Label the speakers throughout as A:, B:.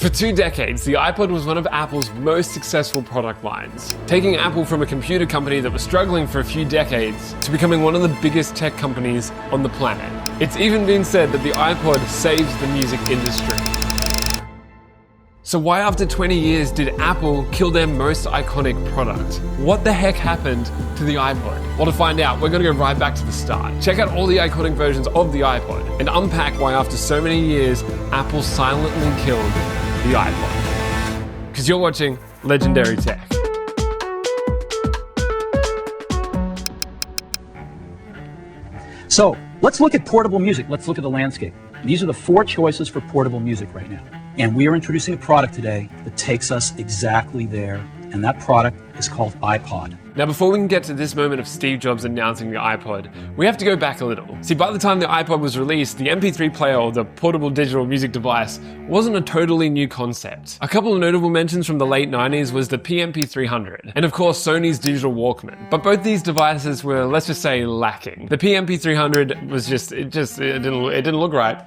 A: For 2 decades, the iPod was one of Apple's most successful product lines, taking Apple from a computer company that was struggling for a few decades to becoming one of the biggest tech companies on the planet. It's even been said that the iPod saves the music industry. So why after 20 years did Apple kill their most iconic product? What the heck happened to the iPod? Well, to find out, we're gonna go right back to the start. Check out all the iconic versions of the iPod and unpack why after so many years, Apple silently killed the iPod. Because you're watching Legendary Tech.
B: So let's look at portable music. Let's look at the landscape. These are the 4 choices for portable music right now. And we are introducing a product today that takes us exactly there. And that product is called iPod.
A: Now, before we can get to this moment of Steve Jobs announcing the iPod, we have to go back a little. See, by the time the iPod was released, the MP3 player, or the portable digital music device, wasn't a totally new concept. A couple of notable mentions from the late 90s was the PMP300, and of course Sony's digital Walkman. But both these devices were, let's just say, lacking. The PMP300 was it didn't look right.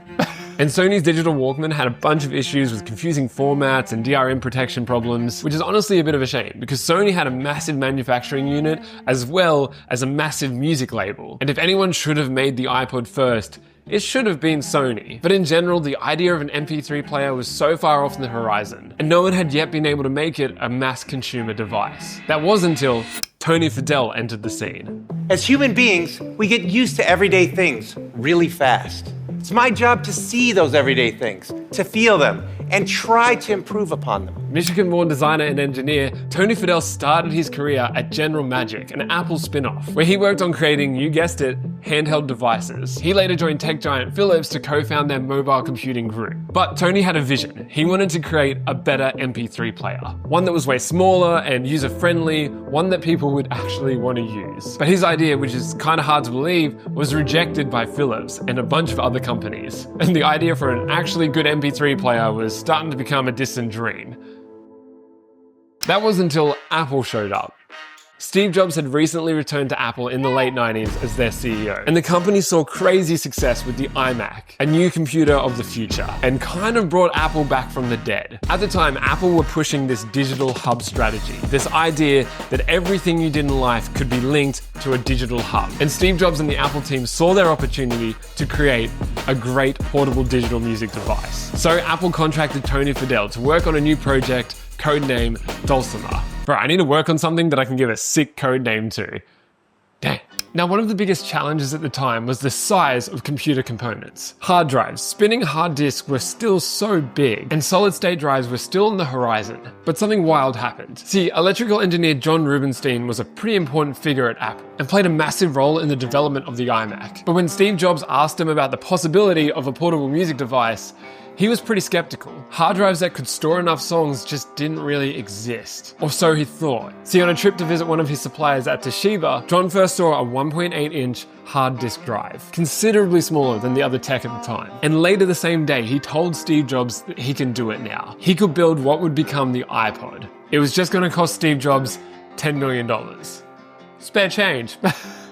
A: And Sony's digital Walkman had a bunch of issues with confusing formats and DRM protection problems, which is honestly a bit of a shame because Sony had a massive manufacturing unit as well as a massive music label. And if anyone should have made the iPod first, it should have been Sony. But in general, the idea of an MP3 player was so far off the horizon, and no one had yet been able to make it a mass consumer device. That was until Tony Fadell entered the scene.
C: As human beings, we get used to everyday things really fast. It's my job to see those everyday things, to feel them, and try to improve upon them.
A: Michigan-born designer and engineer, Tony Fadell started his career at General Magic, an Apple spin-off, where he worked on creating, you guessed it, handheld devices. He later joined tech giant Philips to co-found their mobile computing group. But Tony had a vision. He wanted to create a better MP3 player. One that was way smaller and user-friendly, one that people would actually want to use. But his idea, which is kind of hard to believe, was rejected by Philips and a bunch of other companies. And the idea for an actually good MP3 player was starting to become a distant dream. That was until Apple showed up. Steve Jobs had recently returned to Apple in the late 90s as their CEO, and the company saw crazy success with the iMac, a new computer of the future, and kind of brought Apple back from the dead. At the time, Apple were pushing this digital hub strategy, this idea that everything you did in life could be linked to a digital hub. And Steve Jobs and the Apple team saw their opportunity to create a great portable digital music device. So Apple contracted Tony Fadell to work on a new project, codename Dulcimer. Bro, I need to work on something that I can give a sick code name to. Dang. Now, one of the biggest challenges at the time was the size of computer components. Hard drives, spinning hard disks were still so big, and solid-state drives were still on the horizon. But something wild happened. See, electrical engineer John Rubinstein was a pretty important figure at Apple, and played a massive role in the development of the iMac. But when Steve Jobs asked him about the possibility of a portable music device, he was pretty skeptical. Hard drives that could store enough songs just didn't really exist. Or so he thought. See, on a trip to visit one of his suppliers at Toshiba, John first saw a 1.8-inch hard disk drive, considerably smaller than the other tech at the time. And later the same day, he told Steve Jobs that he can do it now. He could build what would become the iPod. It was just gonna cost Steve Jobs $10 million. Spare change.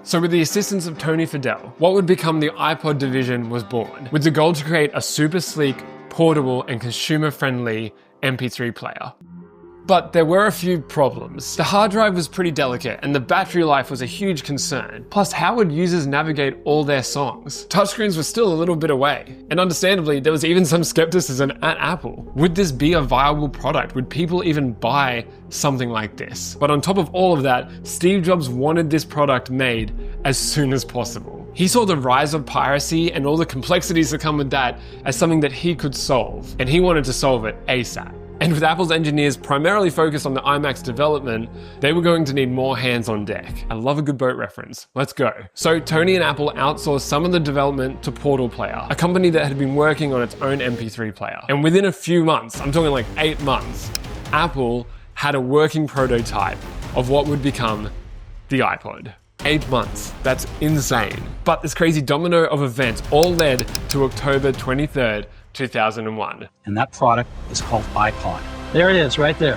A: So with the assistance of Tony Fadell, what would become the iPod division was born, with the goal to create a super sleek, portable, and consumer-friendly MP3 player. But there were a few problems. The hard drive was pretty delicate, and the battery life was a huge concern. Plus, how would users navigate all their songs? Touchscreens were still a little bit away. And understandably, there was even some skepticism at Apple. Would this be a viable product? Would people even buy something like this? But on top of all of that, Steve Jobs wanted this product made as soon as possible. He saw the rise of piracy and all the complexities that come with that as something that he could solve, and he wanted to solve it ASAP. And with Apple's engineers primarily focused on the iMac's development, they were going to need more hands on deck. I love a good boat reference. Let's go. So Tony and Apple outsourced some of the development to Portal Player, a company that had been working on its own MP3 player. And within a few months, I'm talking like 8 months, Apple had a working prototype of what would become the iPod. 8 months, that's insane. But this crazy domino of events all led to October 23rd, 2001.
B: And that product is called iPod. There it is, right there.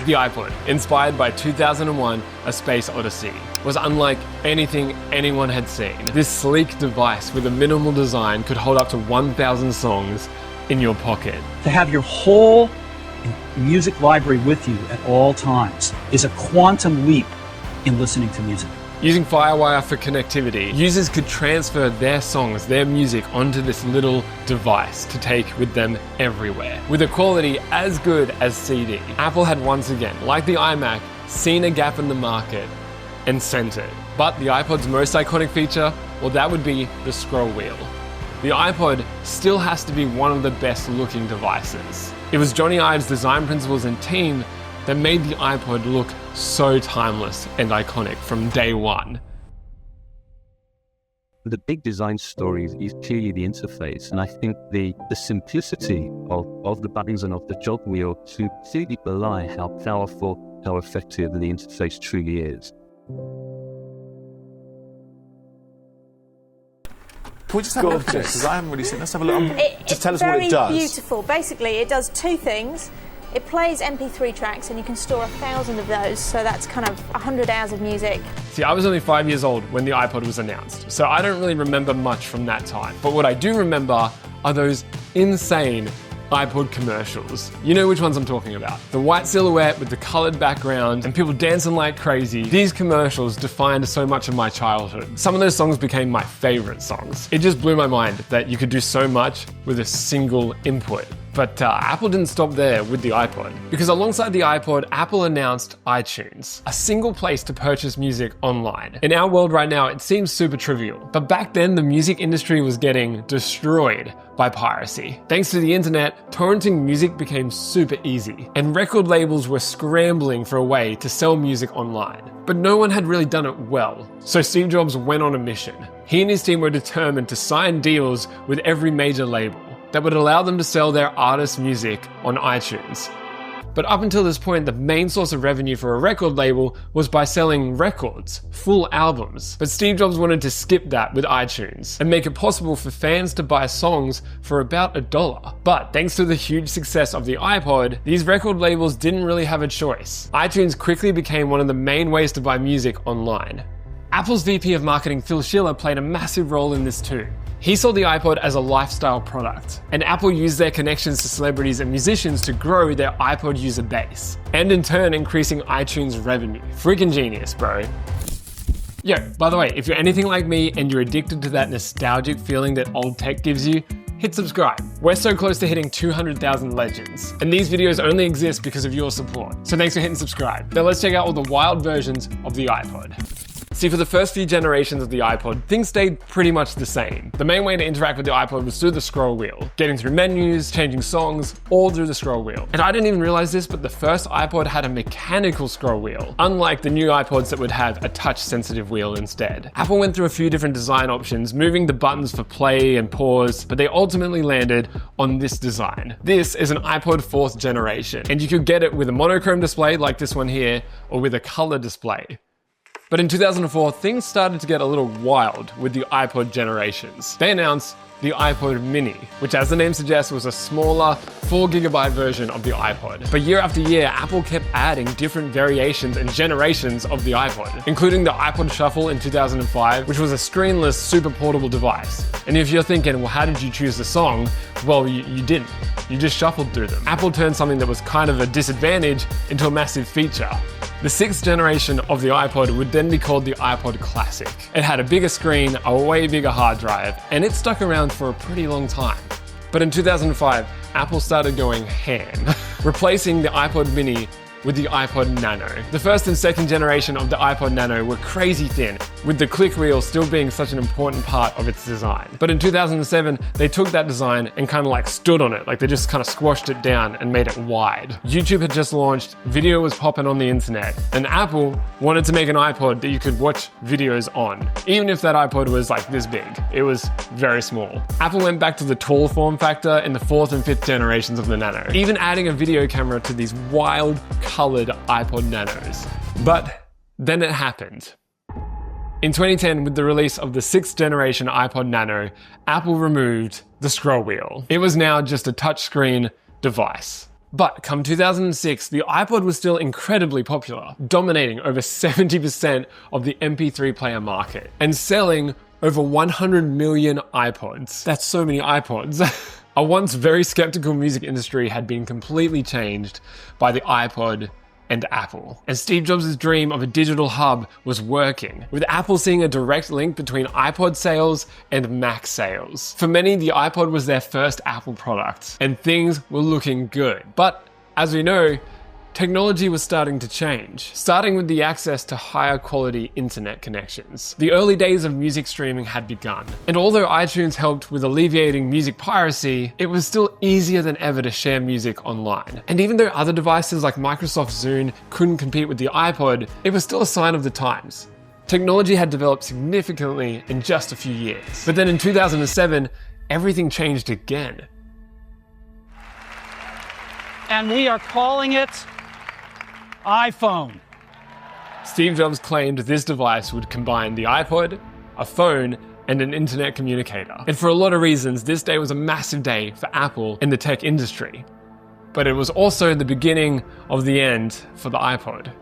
A: The iPod, inspired by 2001: A Space Odyssey, was unlike anything anyone had seen. This sleek device with a minimal design could hold up to 1,000 songs in your pocket.
B: To have your whole music library with you at all times is a quantum leap in listening to music.
A: Using Firewire for connectivity, users could transfer their songs, their music onto this little device to take with them everywhere. With a quality as good as CD, Apple had once again, like the iMac, seen a gap in the market and sent it. But the iPod's most iconic feature, well, that would be the scroll wheel. The iPod still has to be one of the best looking devices. It was Johnny Ive's design principles and team that made the iPod look so timeless and iconic from day one.
D: The big design story is clearly the interface, and I think the simplicity of the buttons and of the jog wheel to clearly belie how powerful, how effective the interface truly is.
E: Can we just have a look at this? Because I haven't really seen. Let's have a look. Just tell us what it does.
F: It's very beautiful. Basically, it does two things. It plays MP3 tracks, and you can store 1,000 of those, so that's kind of 100 hours of music.
A: See, I was only 5 years old when the iPod was announced, so I don't really remember much from that time. But what I do remember are those insane iPod commercials. You know which ones I'm talking about. The white silhouette with the colored background and people dancing like crazy. These commercials defined so much of my childhood. Some of those songs became my favorite songs. It just blew my mind that you could do so much with a single input. But Apple didn't stop there with the iPod, because alongside the iPod, Apple announced iTunes, a single place to purchase music online. In our world right now, it seems super trivial, but back then the music industry was getting destroyed by piracy. Thanks to the internet, torrenting music became super easy, and record labels were scrambling for a way to sell music online. But no one had really done it well, so Steve Jobs went on a mission. He and his team were determined to sign deals with every major label that would allow them to sell their artists' music on iTunes. But up until this point, the main source of revenue for a record label was by selling records, full albums. But Steve Jobs wanted to skip that with iTunes and make it possible for fans to buy songs for about $1. But thanks to the huge success of the iPod, these record labels didn't really have a choice. iTunes quickly became one of the main ways to buy music online. Apple's VP of marketing, Phil Schiller, played a massive role in this too. He saw the iPod as a lifestyle product, and Apple used their connections to celebrities and musicians to grow their iPod user base, and in turn increasing iTunes revenue. Freaking genius, bro. Yo, by the way, if you're anything like me and you're addicted to that nostalgic feeling that old tech gives you, hit subscribe. We're so close to hitting 200,000 legends, and these videos only exist because of your support. So thanks for hitting subscribe. Now let's check out all the wild versions of the iPod. See, for the first few generations of the iPod, things stayed pretty much the same. The main way to interact with the iPod was through the scroll wheel, getting through menus, changing songs, all through the scroll wheel. And I didn't even realize this, but the first iPod had a mechanical scroll wheel, unlike the new iPods that would have a touch-sensitive wheel instead. Apple went through a few different design options, moving the buttons for play and pause, but they ultimately landed on this design. This is an iPod 4th generation, and you could get it with a monochrome display like this one here, or with a color display. But in 2004, things started to get a little wild with the iPod generations. They announced the iPod mini, which as the name suggests was a smaller 4GB version of the iPod. But year after year, Apple kept adding different variations and generations of the iPod, including the iPod Shuffle in 2005, which was a screenless, super portable device. And if you're thinking, well, how did you choose the song? Well, you didn't. You just shuffled through them. Apple turned something that was kind of a disadvantage into a massive feature. The 6th generation of the iPod would then be called the iPod Classic. It had a bigger screen, a way bigger hard drive, and it stuck around for a pretty long time. But in 2005, Apple started going ham, replacing the iPod mini with the iPod Nano. The first and second generation of the iPod Nano were crazy thin, with the click wheel still being such an important part of its design. But in 2007, they took that design and kind of like stood on it, like they just kind of squashed it down and made it wide. YouTube had just launched, video was popping on the internet, and Apple wanted to make an iPod that you could watch videos on, even if that iPod was like this big. It was very small. Apple went back to the tall form factor in the 4th and 5th generations of the Nano, even adding a video camera to these wild, colored iPod Nanos. But then it happened. In 2010, with the release of the 6th generation iPod Nano, Apple removed the scroll wheel. It was now just a touchscreen device. But come 2006, the iPod was still incredibly popular, dominating over 70% of the MP3 player market and selling over 100 million iPods. That's so many iPods. A once very skeptical music industry had been completely changed by the iPod and Apple. And Steve Jobs' dream of a digital hub was working, with Apple seeing a direct link between iPod sales and Mac sales. For many, the iPod was their first Apple product, and things were looking good. But as we know, technology was starting to change, starting with the access to higher quality internet connections. The early days of music streaming had begun, and although iTunes helped with alleviating music piracy, it was still easier than ever to share music online. And even though other devices like Microsoft Zune couldn't compete with the iPod, it was still a sign of the times. Technology had developed significantly in just a few years. But then in 2007, everything changed again.
B: And we are calling it iPhone.
A: Steve Jobs claimed this device would combine the iPod, a phone, and an internet communicator. And for a lot of reasons, this day was a massive day for Apple and the tech industry. But it was also the beginning of the end for the iPod.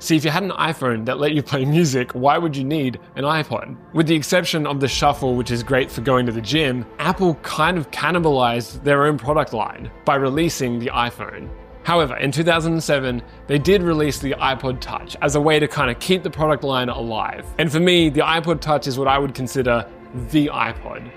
A: See, if you had an iPhone that let you play music, why would you need an iPod? With the exception of the Shuffle, which is great for going to the gym, Apple kind of cannibalized their own product line by releasing the iPhone. However, in 2007, they did release the iPod Touch as a way to kind of keep the product line alive. And for me, the iPod Touch is what I would consider the iPod.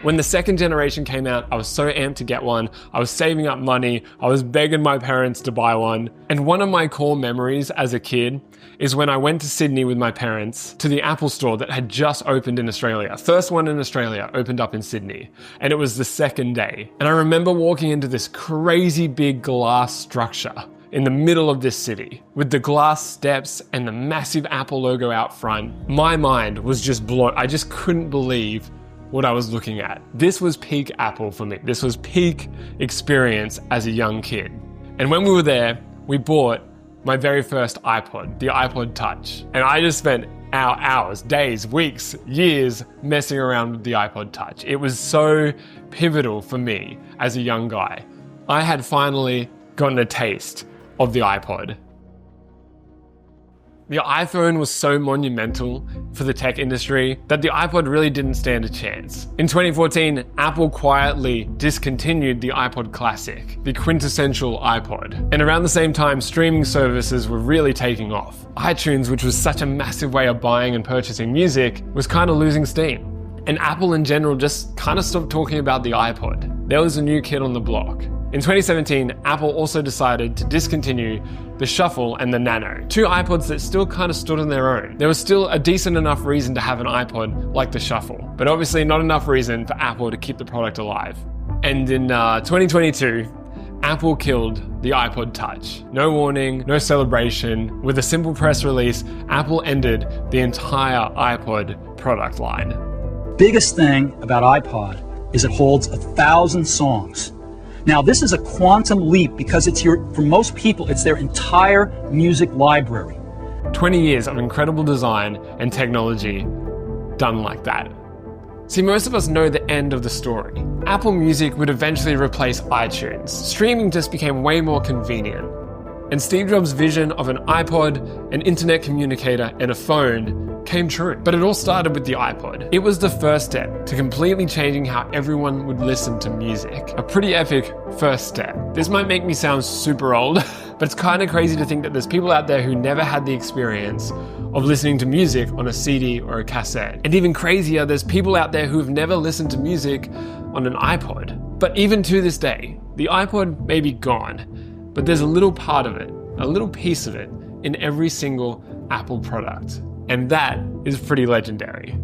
A: When the second generation came out, I was so amped to get one. I was saving up money. I was begging my parents to buy one. And one of my core memories as a kid is when I went to Sydney with my parents to the Apple store that had just opened in Australia. First one in Australia opened up in Sydney, and it was the second day. And I remember walking into this crazy big glass structure in the middle of this city with the glass steps and the massive Apple logo out front. My mind was just blown. I just couldn't believe what I was looking at. This was peak Apple for me. This was peak experience as a young kid. And when we were there, we bought my very first iPod, the iPod Touch. And I just spent hours, days, weeks, years messing around with the iPod Touch. It was so pivotal for me as a young guy. I had finally gotten a taste of the iPod. The iPhone was so monumental for the tech industry that the iPod really didn't stand a chance. In 2014, Apple quietly discontinued the iPod Classic, the quintessential iPod. And around the same time, streaming services were really taking off. iTunes, which was such a massive way of buying and purchasing music, was kind of losing steam. And Apple in general just kind of stopped talking about the iPod. There was a new kid on the block. In 2017, Apple also decided to discontinue the Shuffle and the Nano, two iPods that still kind of stood on their own. There was still a decent enough reason to have an iPod like the Shuffle, but obviously not enough reason for Apple to keep the product alive. And in 2022, Apple killed the iPod Touch. No warning, no celebration. With a simple press release, Apple ended the entire iPod product line.
B: Biggest thing about iPod is it holds 1,000 songs. Now, this is a quantum leap because for most people, it's their entire music library.
A: 20 years of incredible design and technology done like that. See, most of us know the end of the story. Apple Music would eventually replace iTunes. Streaming just became way more convenient. And Steve Jobs' vision of an iPod, an internet communicator, and a phone came true. But it all started with the iPod. It was the first step to completely changing how everyone would listen to music. A pretty epic first step. This might make me sound super old, but it's kind of crazy to think that there's people out there who never had the experience of listening to music on a CD or a cassette. And even crazier, there's people out there who've never listened to music on an iPod. But even to this day, the iPod may be gone, but there's a little part of it, a little piece of it in every single Apple product. And that is pretty legendary.